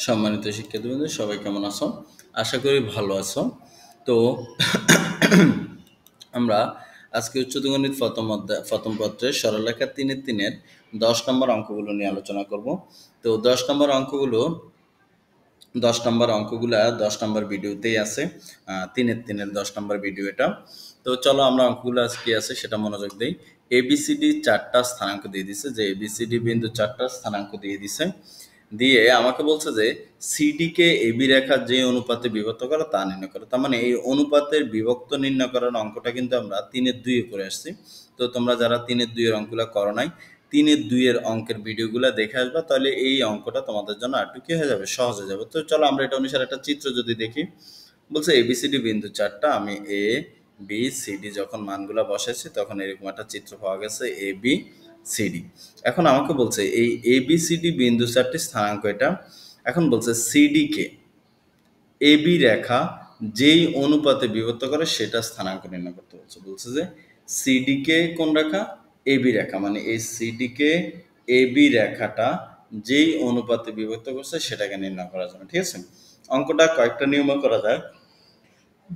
সম্মানিত শিক্ষার্থীবৃন্দ, সবাই কেমন আছো? আশা করি ভালো আছো। তো আমরা আজকে উচ্চতর গণিত প্রথম পত্রের সরলরেখা ৩-এর 10 নম্বর অঙ্কগুলো নিয়ে আলোচনা করব। তো 10 নম্বর অঙ্কগুলা 10 নম্বর ভিডিওতেই আছে। ৩-এর 10 নম্বর ভিডিও এটা। তো চলো আমরা অঙ্কগুলো আজকে আছে সেটা মনোযোগ দেই। ABCD 4টা স্থানাঙ্ক দিয়ে দিছে, যে ABCD বিন্দু 4টা স্থানাঙ্ক দিয়ে দিছে, দিয়ে আমাকে বলছে যে সিডি কে এবি রেখা যে অনুপাতে বিভক্ত করো তা নির্ণয় করো। তার মানে এই অনুপাতের বিভক্ত নির্ণয় করার অঙ্কটা কিন্তু আমরা 3-2 করে আসছি। তো তোমরা যারা 3-2 অঙ্কগুলো করো নাই, 3-2 অঙ্কের ভিডিওগুলো দেখে আসবা, তাহলে এই অঙ্কটা তোমাদের জন্য একটু কি হয়ে যাবে, সহজ হয়ে যাবে। তো চলো আমরা এটা অনুসারে একটা চিত্র যদি দেখি। বলছে এবিসিডি বিন্দু 4টা, আমি এ বি সিডি যখন মানগুলো বসাইছি তখন এরকম একটা চিত্র পাওয়া গেছে এ বি সিডি। এখন আমাকে বলছে এই এবিসিডি বিন্দু 4টি স্থানাঙ্ক এটা। এখন বলছে সিডি কে এবি রেখা যেই অনুপাতে বিভক্ত করে সেটা স্থানাঙ্ক নির্ণয় করতে বলছে। বলছে যে সিডি কে কোন রেখা, এবি রেখা, মানে এই সিডি কে এবি রেখাটা যেই অনুপাতে বিভক্ত করছে সেটাকে নির্ণয় করা যাবে। ঠিক আছে, অঙ্কটা কয়েকটা নিয়মে করা যায়।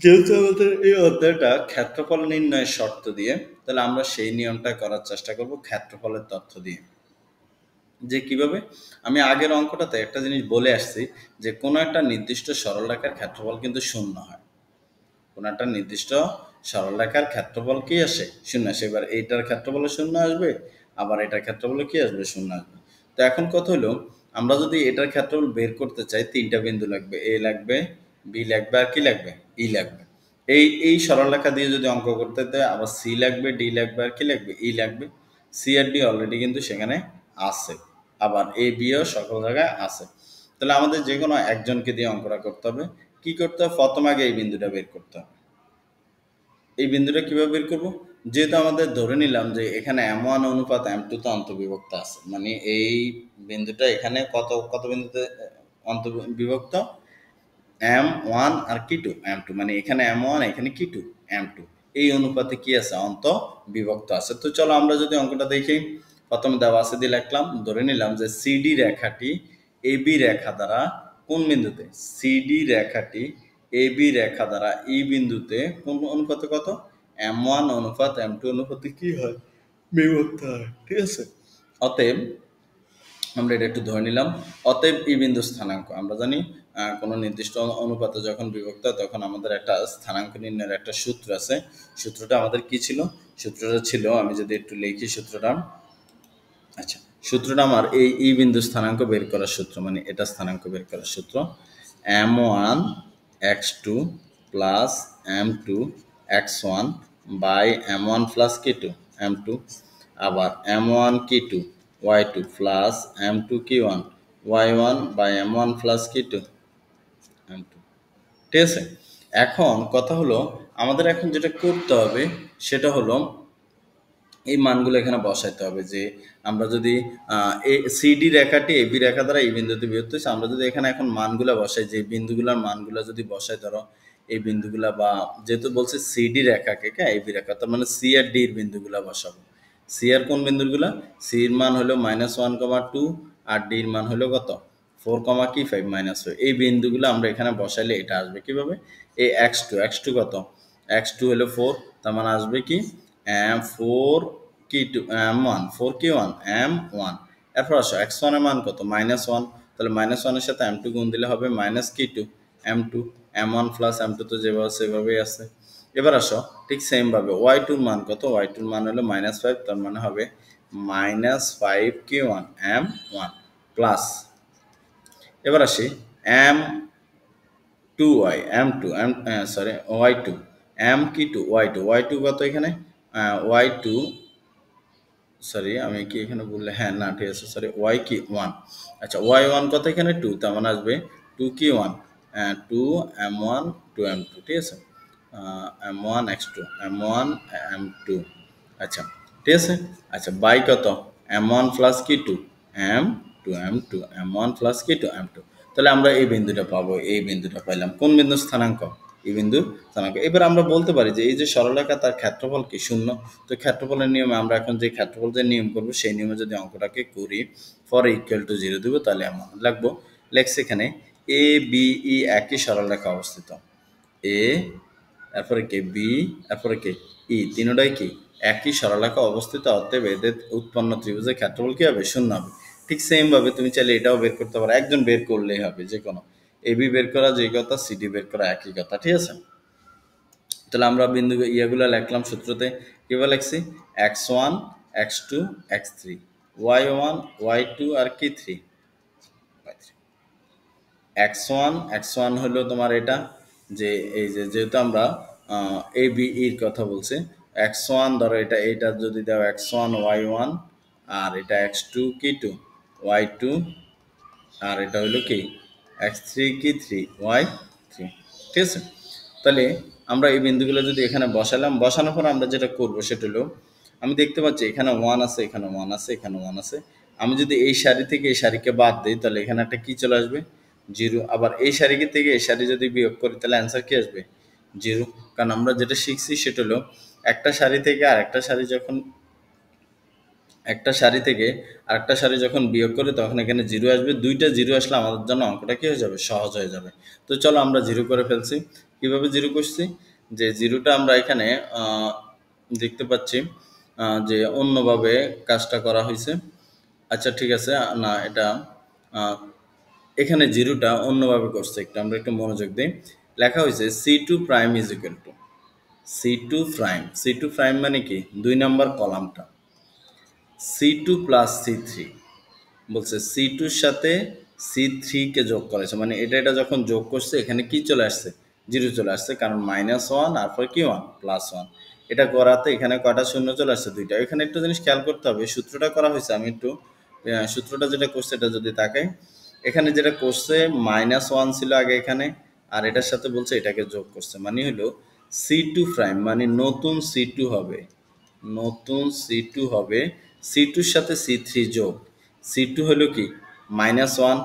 যেহেতু আমাদের এই অধ্যায়টা ক্ষেত্রফল নির্ণয়ের শর্ত দিয়ে, তাহলে আমরা সেই নিয়মটা করার চেষ্টা করব ক্ষেত্রফলের তথ্য দিয়ে। যে কিভাবে, আমি আগের অঙ্কটাতে একটা জিনিস বলে আসছি যে কোনো একটা নির্দিষ্ট সরলরেখার ক্ষেত্রফল কিন্তু শূন্য হয়। কোনো একটা নির্দিষ্ট সরলরেখার ক্ষেত্রফল কি আসে, শূন্য আসে। এবার এইটার ক্ষেত্রফলে শূন্য আসবে, আবার এটার ক্ষেত্রফলে কি আসবে, শূন্য আসবে। তো এখন কথা হলো, আমরা যদি এটার ক্ষেত্রফল বের করতে চাই, 3টা বিন্দু লাগবে, এ লাগবে, বি লাগবে, আর কি লাগবে, ই লাগবে। এই সরলরেখা দিয়ে যদি অঙ্ক করতে দেয়, আবার সি লাগবে, ডি লাগবে, আর কি লাগবে, ই লাগবে। সি আর ডি অলরেডি কিন্তু সেখানে আছে, আবার এ বিও সকল জায়গায় আছে। তাহলে আমাদের যে কোনো একজনকে দিয়ে অঙ্কটা করতে হবে। কি করতে হবে, প্রথম আগে এই বিন্দুটা বের করতে হবে। এই বিন্দুটা কিভাবে বের করব, যেহেতু আমাদের ধরে নিলাম যে এখানে M1 অনুপাত M2 তে অন্তর্বিভক্ত আছে, মানে এই বিন্দুটা এখানে কত কত বিন্দুতে অন্তর্বিভক্ত, M1 আর কি 2, M2, মানে এখানে M1 এখানে কি 2, M2, এই অনুপাতে কি আছে, বিভক্ত আছে। তো চলো আমরা যদি অঙ্কটা দেখি, প্রথমে দেওয়া আছে দিয়ে লিখলাম, ধরে নিলাম যে সিডি রেখাটি এবি রেখা দ্বারা কোন বিন্দুতে, সিডি রেখাটি এবি রেখা দ্বারা এই বিন্দুতে কোন অনুপাতে কত, M1 অনুপাত M2 অনুপাতে কি হয়, বিভক্ত হয়। ঠিক আছে, অতএব আমরা এটা একটু ধরে নিলাম। অতএব এই বিন্দু স্থানাঙ্ক আমরা জানি, কোনো নির্দিষ্ট অনুপাতে যখন বিভক্ত হয় তখন আমাদের একটা স্থানাঙ্ক নির্ণয়ের একটা সূত্র আছে। সূত্রটা আমাদের কি ছিল, সূত্রটা ছিল, আমি যদি একটু লিখি সূত্রটা। আচ্ছা, সূত্রটা আমার এই বিন্দু স্থানাঙ্ক বের করার সূত্র, মানে এটা স্থানাঙ্ক বের করার সূত্র, M1 x2 plus M2 x1 by M1 plus K2 M2, আবার M1 K2 y2 plus M2 K1 y1 by M1 plus K2 M2। ঠিক আছে, এখন কথা হলো, আমাদের এখন যেটা করতে হবে সেটা হলো এই মানগুলো এখানে বসাইতে হবে। যে আমরা যদি সিডি রেখাটি এবি রেখা দ্বারা এই বিন্দুতে বিভক্ত হচ্ছে, আমরা যদি এখানে এখন মানগুলো বসাই, যে বিন্দুগুলোর মানগুলো যদি বসাই, ধরো এই বিন্দুগুলা, বা যেহেতু বলছে সিডি রেখাকে এবি রেখা, তার মানে সি আর ডি এর বিন্দুগুলা বসাবো। সি আর কোন বিন্দুগুলা, সির মান হলো -1,2 আর ডির মান হলো কত, 4,5 -5। এই বিন্দুগুলো আমরা এখানে বসাইলে এটা আসবে কিভাবে, এই x2 কত, x2 হলো 4, তার মানে আসবে কি M4 K2 M1 4 K1 M1। এরপর আসো x1 এর মান কত, -1, তাহলে -1 এর সাথে M2 গুণ দিলে হবে -K2 M2, M1 plus M2 তো যেভাবে সেভাবেই আছে। এবার আসো ঠিক সেম ভাবে y2 এর মান কত, y2 এর মান হলো -5, তার মানে হবে -5 K1 M1 প্লাস, এবার আসি M2y M2 sorry y2 M K2 y2 কত এখানে, y2 সরি আমি কি এখানে বললে, হ্যাঁ না ঠিক আছে, সরি y কি 1, আচ্ছা y1 কত এখানে 2, তার মানে আসবে 2 কি 1 2 M1 2 M2। ঠিক আছে, M1 x2 M1 M2, আচ্ছা ঠিক আছে। আচ্ছা বাই কত, M1 প্লাস কি 2 M2 M2 M1 প্লাস কি 2 M2। তাহলে আমরা এই বিন্দুটা পাবো, এই বিন্দুটা পাইলাম কোন বিন্দু স্থানাঙ্ক, এই বিন্দু স্থানাঙ্ক। এবার আমরা বলতে পারি যে এই যে সরলরেখা তার ক্ষেত্রফল কি শূন্য। তো ক্ষেত্রফলের নিয়মে আমরা এখন যে ক্ষেত্রফল যে নিয়ম করবো সেই নিয়মে যদি অঙ্কটাকে করি, ফর ইকুয়াল টু 0 দেবো, তাহলে আমরা লাগবো লেখছে এখানে এ বি ই একই সরলরেখা অবস্থিত। এ তারপরে কে বি তারপরে কে ই তিনটাই কি একই সরলরেখা অবস্থিত, অতএব এদের উৎপন্ন ত্রিভুজের ক্ষেত্রফল কি হবে? শূন্য হবে। ঠিক সেম ভাবে তুমি চাইলে এটাও বের করতে পারো, একজন বের করলেই হবে, যে কোনো এবি বের করা যে কথা, সিডি বের করা একই কথা, ঠিক আছে। তাহলে আমরা বিন্দু ইয়েগুলো লিখলাম সূত্রতে, কিভাবে লিখছি? x1 x2 x3, y1 y2 আর কি 3 x1 হলো তোমার এটা, যে এই যে যেহেতু আমরা এ বি এর কথা বলছি, x1 ধরো এটা যদি দাও x1 y1, আর এটা x2 কি 2 y2, আর এটা হলো কি x3 কি 3 y3, ঠিক আছে। তাহলে আমরা এই বিন্দুগুলো যদি এখানে বসালাম, বসানোর পর আমরা যেটা করব সেটা হলো, আমি দেখতে পাচ্ছি এখানে 1 আছে, এখানে 1 আছে, এখানে 1 আছে। আমি যদি এই সারি থেকে এই সারিকে বাদ দিই তাহলে এখানে একটা কি চলে আসবে? 0। আবার এই সারি থেকে এই সারি যদি বিয়োগ করি তাহলে অ্যান্সার কি আসবে? 0। কারণ আমরা যেটা শিখছি সেটা হলো একটা সারি থেকে আরেকটা সারি যখন একটা সারি থেকে আরেকটা সারি যখন বিয়োগ করি তখন এখানে 0 আসবে। দুইটা 0 আসলে আমাদের জন্য অঙ্কটা কি হয়ে যাবে? সহজ হয়ে যাবে। তো চলো আমরা 0 করে ফেলছি। কিভাবে 0 করছি? যে 0টা আমরা এখানে দেখতে পাচ্ছি যে অন্যভাবে কাজটা করা হয়েছে। আচ্ছা ঠিক আছে, না এটা এখানে 0টা অন্যভাবে করছে, আমরা একটু মনোযোগ দিই। লেখা হয়েছে C2 prime is equal to C2 prime মানে কি? 2 নম্বর কলামটা C2 প্লাস C3 বলছে, C2 সাথে C3 কে যোগ করেছে, মানে এটা যখন যোগ করছে এখানে কি চলে আসছে? 0 চলে আসছে, কারণ -1 আর পর কি 1 +1। এটা করাতে এখানে কয়টা শূন্য চলে আসছে? 2টা। এখানে একটা জিনিস খেয়াল করতে হবে, সূত্রটা করা হয়েছে, আমি একটু সূত্রটা যেটা করছে এটা যদি তাকাই, এখানে যেটা করছে -1 ছিল আগে এখানে, আর এটার সাথে বলছে এটাকে যোগ করছে, মানে হলো C2 প্রাইম মানে নতুন C2 হবে, C2 সাথে C3 যোগ, C2 হলো কি -1,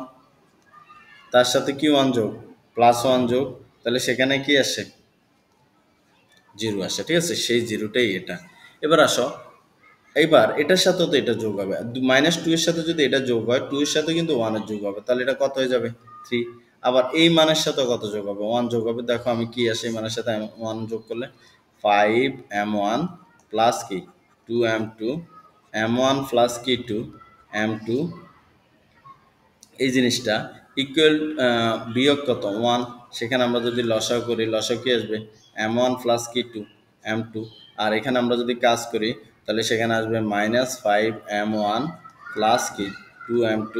তার সাথে কি 1 যোগ +1 যোগ, তাহলে সেখানে কি আসে? 0 আসে, ঠিক আছে। সেই 0টাই এটা। এবার আসো, এইবার এটার সাথেও তো এটা যোগ হবে, -2 এর সাথে যদি এটা যোগ হয় 2 এর সাথে কিন্তু 1 এর যোগ হবে, তাহলে এটা কত হয়ে যাবে? 3। আবার এই মানের সাথে কত যোগ হবে? 1 যোগ হবে। দেখো আমি কি আসে এই মানের সাথে 1 যোগ করলে 5m1 প্লাস কি 2m2, m1 প্লাস কি 2m2, এই জিনিসটা ইকুয়াল বিয়োগ কত? 1। সেখানে আমরা যদি লসাগু করি, লসাগু কি আসবে? m1 প্লাস কি 2m2, আর এখানে আমরা যদি কাজ করি তাহলে সেখানে আসবে -5m1 প্লাস কি 2m2।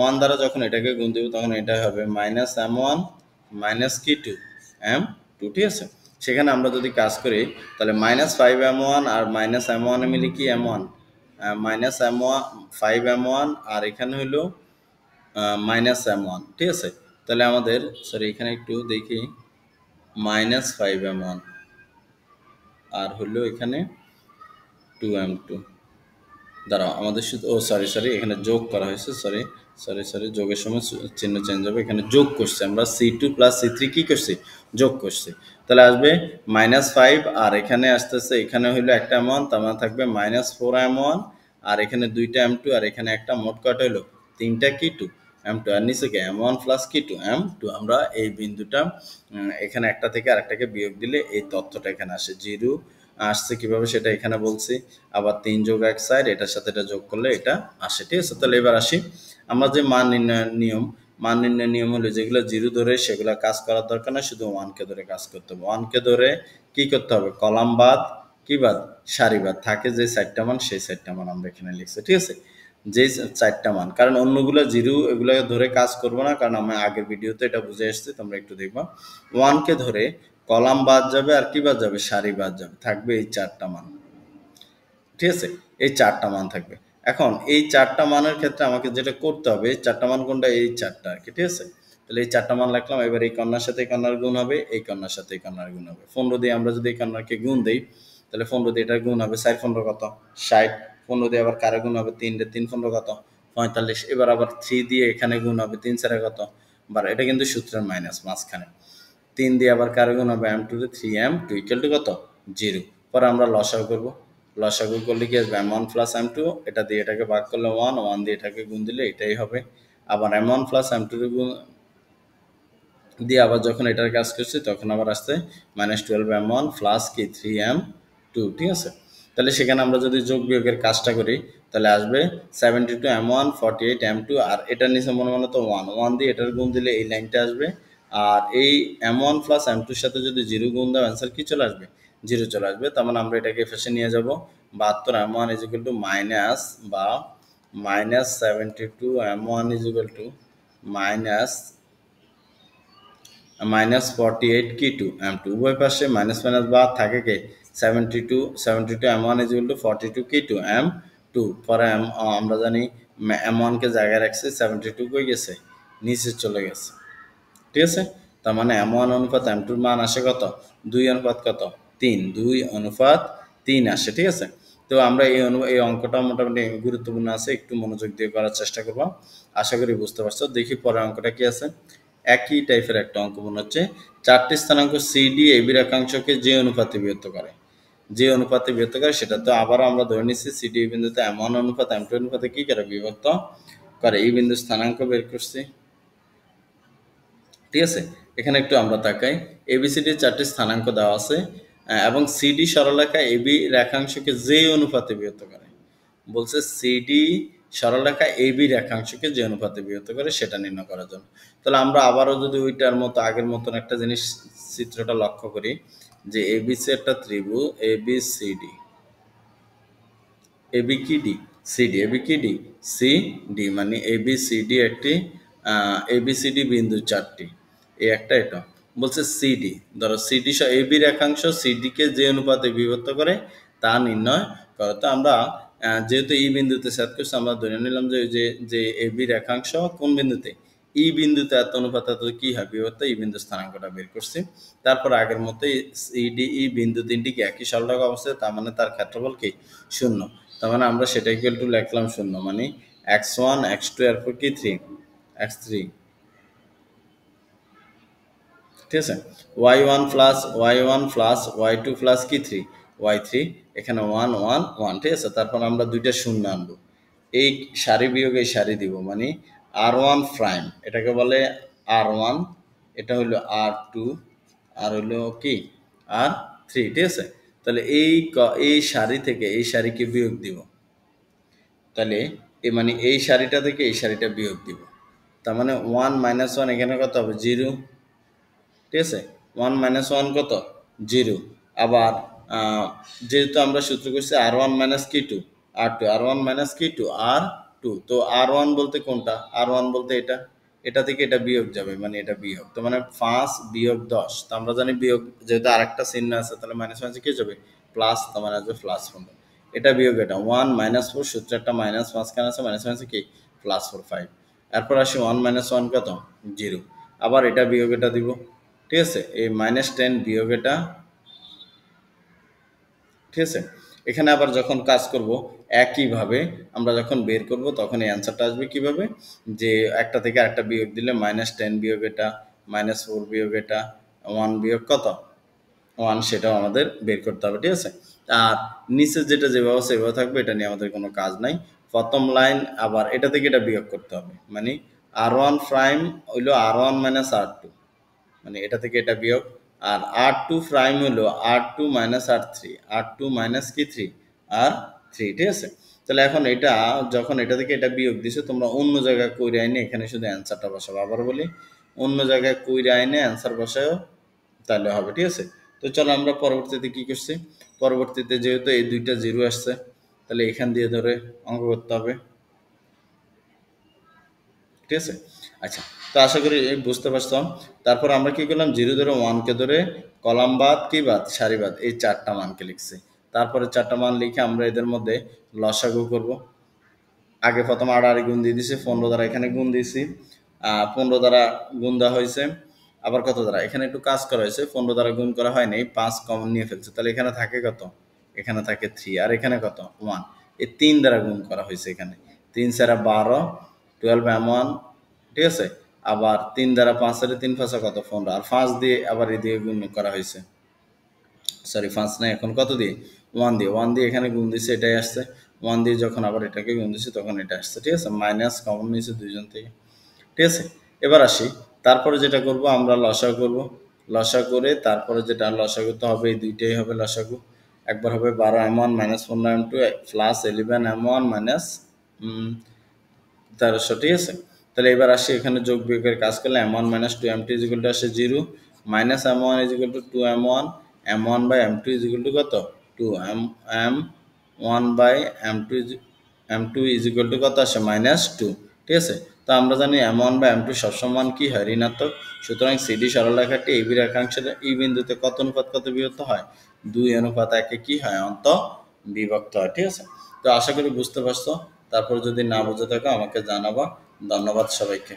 1 দ্বারা যখন এটাকে গুণ দেব তখন এটা হবে -m1 মাইনাস কি 2m2, ঠিক আছে। সেখানে আমরা যদি কাজ করি তাহলে -5m1 আর -m1 মিলে কি m1, -m1 5m1, আর এখানে হলো -m1, ঠিক আছে। তাহলে আমাদের সরি এখানে একটু দেখি, -5m1 আর হলো এখানে 2m2, দাঁড়াও আমাদের শুধু সরি এখানে যোগ করা হয়েছে, সরি যোগের সময় চিহ্ন চেঞ্জ হবে, এখানে যোগ করছি আমরা, C2 প্লাস C3 কি করছি? যোগ করছি। তাহলে আসবে -5, আর এখানে আসতেছে, এখানে হইলো একটা m1, তার মানে থাকবে -4m1, আর এখানে 2টা m2, আর এখানে একটা, মোট কয়টা হলো? 3টা কি 2m2, আর নিচে কি m1 প্লাস কি 2m2। আমরা এই বিন্দুটা এখানে একটা থেকে আরেকটাকে বিয়োগ দিলে এই তথ্যটা এখানে আসে। 0 আসছে কিভাবে সেটা এখানে বলছি, আবার 3 যোগ 1 4, এটার সাথে এটা যোগ করলে এটা আসে, ঠিক আছে। তাহলে এবার আসি, আমরা যে মান নির্ণয়ের নিয়ম হলো যেগুলো 0 ধরে সেগুলো কাজ করার দরকার না, শুধু 1 কে ধরে কাজ করতে হবে। 1 কে ধরে কি করতে হবে? কলাম বাদ কি বাদ? সারি বাদ, থাকে যে 4টা মান সেই 4টা মান আমরা এখানে লিখছি, ঠিক আছে। যে 4টা মান, কারণ অন্যগুলো 0 এগুলো ধরে কাজ করব না, কারণ আমি আগের ভিডিওতে এটা বুঝে এসেছি, তোমরা একটু দেখবা। 1 কে ধরে কলাম বাদ যাবে আর কি বাদ যাবে? সারি বাদ যাবে, থাকবে এই 4টা মান, ঠিক আছে। এই 4টা মান থাকবে। এখন এই 4টা মানের ক্ষেত্রে আমাকে যেটা করতে হবে, 4টা মান কোনটা? এই 4টা আর কি, ঠিক আছে। তাহলে এই 4টা মান লিখলাম। এবার এই কর্ণার সাথে এই কর্ণার গুণ হবে, এই কর্ণার সাথে এই কর্ণার গুণ হবে। 15 দিয়ে আমরা যদি এই কর্ণারকে গুণ দেই তাহলে 15 দিয়ে এটার গুণ হবে 4 15 কত? 60। 15 দিয়ে আবার কারে গুণ হবে? 3 রে 3 15 কত? 45। এবার আবার 3 দিয়ে এখানে গুণ হবে, 3 4 কত? 12। এটা কিন্তু সূত্রের মাইনাস মাঝখানে। 3 দিয়ে আবার কারে গুণ হবে? m2 রে 3m2 ইকুয়াল টু কত? 0। পরে আমরা লসাগু করব। লসাগু করলে কি আসবে? m1 প্লাস m2, এটা দিয়ে এটাকে ভাগ করলে 1, 1 দিয়ে এটাকে গুণ দিলে এটাই হবে। আবার M1 প্লাস M2 দিয়ে আবার যখন এটার কাজ করছি তখন আবার আসছে -12M1 প্লাস কি 3M2, ঠিক আছে। তাহলে সেখানে আমরা যদি যোগ বিয়োগের কাজটা করি তাহলে আসবে 72M1 48M2, আর এটার নিচে মনে মনে তো 1 দিয়ে এটার গুণ দিলে এই লাইনটা আসবে, আর এই M1 প্লাস M2 এর সাথে যদি 0 গুণ দাও অ্যান্সার কি চলে আসবে, 0 চলে আসবে। তার মানে আমরা এটাকে ফেসে নিয়ে যাব 72M1 is equal to minus বা -72M1 ইজ ইকুয়াল টু -48 কি 2M2, উভয় পাশে মাইনাস মাইনাস বা থাকে কে 72M1 ইজ ইকুয়াল টু 42 কি 2M2, পরে আমরা জানি M1 কে জায়গায় রাখছে, 72 কই গেছে, নিচে চলে গেছে, ঠিক আছে। তার মানে M1 অনুপাত M2 মান আসে কত, 2 অনুপাত কত 3, 2 অনুপাত 3 আসে, ঠিক আছে। তো আমরা এই অঙ্কটা মোটামুটি গুরুত্বপূর্ণ আছে, একটু মনোযোগ দিয়ে করার চেষ্টা করব, আশা করি বুঝতে পারছো। দেখি পরের অঙ্কটা কি আছে। একই টাইপের একটা অঙ্ক মনে হচ্ছে, 4টি স্থানাঙ্ক সিডি এবি রেখাংশকে যে অনুপাতে বিভক্ত করে, যে অনুপাতে বিভক্ত করে সেটা তো আবারও আমরা ধরে নিচ্ছি সিডি বিন্দুতে M1 অনুপাত M2 অনুপাতে কি করে বিভক্ত করে, এই বিন্দু স্থানাঙ্ক বের করছি, ঠিক আছে। এখানে একটু আমরা তাকাই, এবিসিডির 4টি স্থানাঙ্ক দেওয়া আছে এবং সিডি সরলরেখা এবি রেখাংশকে যে অনুপাতে বিভক্ত করে, বলছে সিডি সরলরেখা এবি রেখাংশকে যে অনুপাতে বিভক্ত করে সেটা নির্ণয় করার জন্য। তাহলে আমরা আবারও যদি ওইটার মতো আগের মতন একটা জিনিস চিত্রটা লক্ষ্য করি, যে এবিসি একটা ত্রিভুজ এবিসিডি, এবি কি ডি, সিডি, এবি কি ডি, সি ডি, মানে এবিসিডি একটি এবিসিডি বিন্দু 4টি, এই একটা এটা বলছে সিডি, ধরো সিডি এবি রেখাংশ সিডিকে যে অনুপাতে বিভক্ত করে তা নির্ণয় করো। তো আমরা যেহেতু এই বিন্দুতে সেট করছি, আমরা ধরে নিলাম যে যে এবি রেখাংশ কোন বিন্দুতে, ই বিন্দুতে এত অনুপাত এত কি হয় বিভক্ত, এই বিন্দু স্থানাঙ্কটা বের করছি। তারপর আগের মতো সিডি ই বিন্দু তিনটি কি একই সরলরেখা অবস্থায়, তার মানে তার ক্ষেত্রফল কি 0, তার মানে আমরা সেটা ইকুয়াল টু লিখলাম 0, মানে x1 x2 এরপর কি 3 x3, ঠিক আছে। y1 প্লাস y2 প্লাস কি 3 y3, এখানে 1 1 1, ঠিক আছে। তারপর আমরা দুইটা শূন্য আনবো, এই সারি বিয়োগ এই সারি দিব, মানে r1 প্রাইম এটাকে বলে r1, এটা হলো r2, আর হলো কি r3, ঠিক আছে। তাহলে এই সারি থেকে এই সারিকে বিয়োগ দিব, তাহলে মানে এই সারিটা থেকে এই সারিটা বিয়োগ দিব, তার মানে 1 - 1 এখানে কত হবে 0, ঠিক আছে। 1 - 1 কত 0, আবার যেহেতু আমরা সূত্র করছি r1 - কি 2 r2, r1 - কি 2 r2, তো r1 বলতে কোনটা, r1 বলতে এটা, এটা থেকে এটা বিয়োগ যাবে, মানে এটা বিয়োগ, তো মানে 5 বিয়োগ 10, তো আমরা জানি বিয়োগ যেহেতু আরেকটা চিহ্ন আছে তাহলে মাইনাস মাইনাসে কি যাবে প্লাস, তার মানে আসবে প্লাস 15, এটা বিয়োগ এটা 1 - 4 সূত্রে একটা মাইনাস মাঝখানে আছে, মাইনাস মাইনাসে কি প্লাস 4 5, এরপর আসি 1 - 1 কত 0, আবার এটা বিয়োগ এটা দিব, ঠিক আছে। এই -10 বিয়োগ এটা, ঠিক আছে। এখানে আবার যখন কাজ করব একইভাবে আমরা যখন বের করব তখন এই অ্যান্সারটা আসবে কিভাবে, যে একটা থেকে আরেকটা বিয়োগ দিলে -10 বিয়োগ এটা, -4 বিয়োগ এটা, 1 বিয়োগ কত 1, সেটাও আমাদের বের করতে হবে, ঠিক আছে। আর নিচে যেটা যেভাবে সেভাবে থাকবে, এটা নিয়ে আমাদের কোনো কাজ নাই। প্রথম লাইন আবার এটা থেকে এটা বিয়োগ করতে হবে, মানে r1 প্রাইম হইলো r1 - r2, মানে এটা থেকে এটা বিয়োগ, আর r2 প্রাইম হলো r2 - r3, r2 মাইনাস কি 3 r3, ঠিক আছে। তাহলে এখন এটা যখন এটা থেকে এটা বিয়োগ দিছে, তোমরা অন্য জায়গায় কইরা আইনে এখানে শুধু অ্যান্সারটা বসাবো, আবার বলি অন্য জায়গায় কইরা আইনে অ্যান্সার বসাও, তাহলে হবে, ঠিক আছে। তো চলো আমরা পরবর্তীতে কি করছি, পরবর্তীতে যেহেতু এই দুইটা 0 আসছে, তাহলে এখান দিয়ে ধরে অঙ্ক করতে হবে, ঠিক আছে। আচ্ছা, তো আশা করি বুঝতে পারছাম। তারপর আমরা কি করলাম, 0 ধরে 1 কে ধরে কলাম বাদ কি বাদ সারি বাদ এই 4টা মানকে লিখছি। তারপরে 4টা মান লিখে আমরা এদের মধ্যে লসাগু করব। আগে প্রথম আড়াআড়ি গুণ দিয়ে দিছি, 15 দ্বারা এখানে গুণ দিয়েছি, 15 দ্বারা গুণ দেওয়া হয়েছে, আবার কত দ্বারা এখানে একটু কাজ করা হয়েছে, 15 দ্বারা গুণ করা হয় নাই, 5 কমন নিয়ে ফেলছে, তাহলে এখানে থাকে কত, এখানে থাকে 3, আর এখানে কত 1, এই 3 দ্বারা গুণ করা হয়েছে, এখানে 3 × 12 12M1, ঠিক আছে। আবার 3 দ্বারা 5 এর 3 5 কত 15, আর 5 দিয়ে আবার এদিকে গুণ করা হয়েছে, সরি 5 না, এখন কত দিয়ে 1 দিয়ে এখানে গুণ দিছে, এটাই আসছে 1 দিয়ে, যখন আবার এটাকে গুণ দিছে তখন এটা আসছে, ঠিক আছে। মাইনাস কমন নিয়েছে দুইজন থেকে, ঠিক আছে। এবার আসি, তারপরে যেটা করব আমরা লসাগু করব, লসাগু করে তারপরে যেটা লসাগু তো হবে, এই দুইটাই হবে লসাগু। একবার হবে 12m1 minus 15m2 plus 11m1 minus 1300, ঠিক আছে। তাহলে এবার আসি এখানে যোগ বিয়োগের কাজ করলে m1 minus 2m2 is equal to আসে 0, minus m1 equal to 2m1, m1 by m2 equal to কত 2, m1 by m2 m2 equal to কত আসে মাইনাস 2, ঠিক আছে। তো আমরা জানি m1 বাই m2 সবসময় কি হয়, ঋণাত্মক। সুতরাং সিডি সরলরেখাটি এবি রেখাংশের এই বিন্দুতে কত অনুপাত কত বিভক্ত হয়, 2:1 কি হয়, অন্ত বিভক্ত হয়, ঠিক আছে। তো আশা করি বুঝতে পারছো। তারপর যদি না বুঝে থাকো আমাকে জানাবা। ধন্যবাদ সবাইকে।